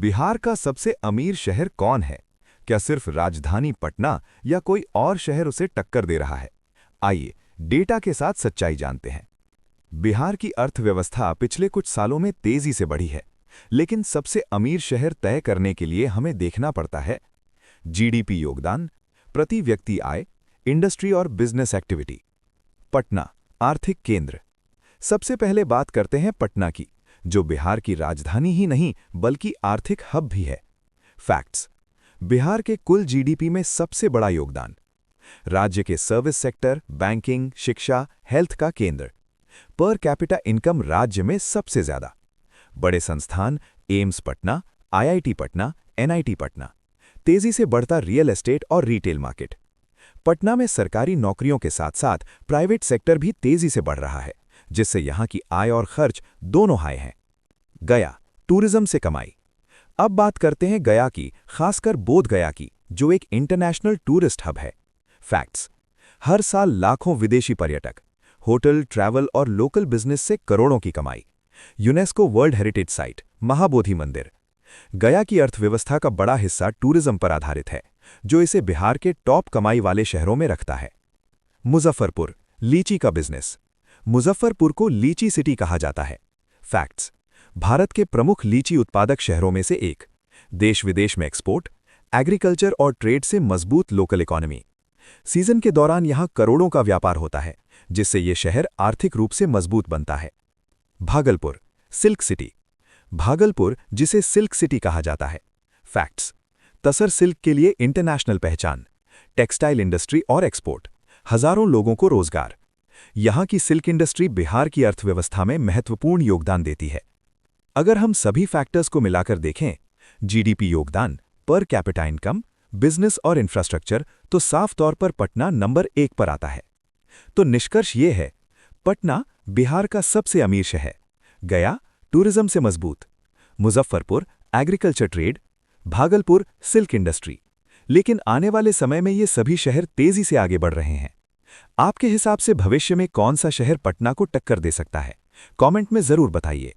बिहार का सबसे अमीर शहर कौन है? क्या सिर्फ राजधानी पटना या कोई और शहर उसे टक्कर दे रहा है? आइए डेटा के साथ सच्चाई जानते हैं। बिहार की अर्थव्यवस्था पिछले कुछ सालों में तेजी से बढ़ी है, लेकिन सबसे अमीर शहर तय करने के लिए हमें देखना पड़ता है जीडीपी योगदान, प्रति व्यक्ति आय, इंडस्ट्री और बिजनेस एक्टिविटी। पटना, आर्थिक केंद्र। सबसे पहले बात करते हैं पटना की, जो बिहार की राजधानी ही नहीं बल्कि आर्थिक हब भी है। फैक्ट्स: बिहार के कुल जीडीपी में सबसे बड़ा योगदान। राज्य के सर्विस सेक्टर, बैंकिंग, शिक्षा, हेल्थ का केंद्र। पर कैपिटा इनकम राज्य में सबसे ज्यादा। बड़े संस्थान: AIIMS Patna, IIT Patna, NIT Patna. तेजी से बढ़ता रियल एस्टेट और रिटेल मार्केट। पटना में सरकारी नौकरियों के साथ साथ प्राइवेट सेक्टर भी तेजी से बढ़ रहा है, जिससे यहां की आय और खर्च दोनों हाई हैं। गया, टूरिज्म से कमाई। अब बात करते हैं गया की, खासकर बोध गया की, जो एक इंटरनेशनल टूरिस्ट हब है। फैक्ट्स: हर साल लाखों विदेशी पर्यटक, होटल, ट्रैवल और लोकल बिजनेस से करोड़ों की कमाई। UNESCO world heritage site, Mahabodhi मंदिर। गया की अर्थव्यवस्था का बड़ा हिस्सा टूरिज्म पर आधारित है, जो इसे बिहार के टॉप कमाई वाले शहरों में रखता है। मुजफ्फरपुर, लीची का बिजनेस। मुजफ्फरपुर को लीची सिटी कहा जाता है। फैक्ट्स: भारत के प्रमुख लीची उत्पादक शहरों में से एक। देश विदेश में एक्सपोर्ट, एग्रीकल्चर और ट्रेड से मजबूत लोकल इकोनॉमी। सीजन के दौरान यहां करोड़ों का व्यापार होता है, जिससे यह शहर आर्थिक रूप से मजबूत बनता है। Bhagalpur, silk city. भागलपुर, जिसे सिल्क सिटी कहा जाता है। फैक्ट्स: तसर सिल्क के लिए इंटरनेशनल पहचान, टेक्सटाइल इंडस्ट्री और एक्सपोर्ट, हजारों लोगों को रोजगार। यहां की सिल्क इंडस्ट्री बिहार की अर्थव्यवस्था में महत्वपूर्ण योगदान देती है। अगर हम सभी फैक्टर्स को मिलाकर देखें, जीडीपी योगदान, पर कैपिटा इनकम, बिजनेस और इंफ्रास्ट्रक्चर, तो साफ तौर पर पटना नंबर 1 पर आता है। तो निष्कर्ष ये है, पटना बिहार का सबसे अमीर शहर, गया टूरिज्म से मजबूत, Muzaffarpur agriculture trade, Bhagalpur silk industry. लेकिन आने वाले समय में ये सभी शहर तेजी से आगे बढ़ रहे हैं। आपके हिसाब से भविष्य में कौन सा शहर पटना को टक्कर दे सकता है? कमेंट में जरूर बताइए।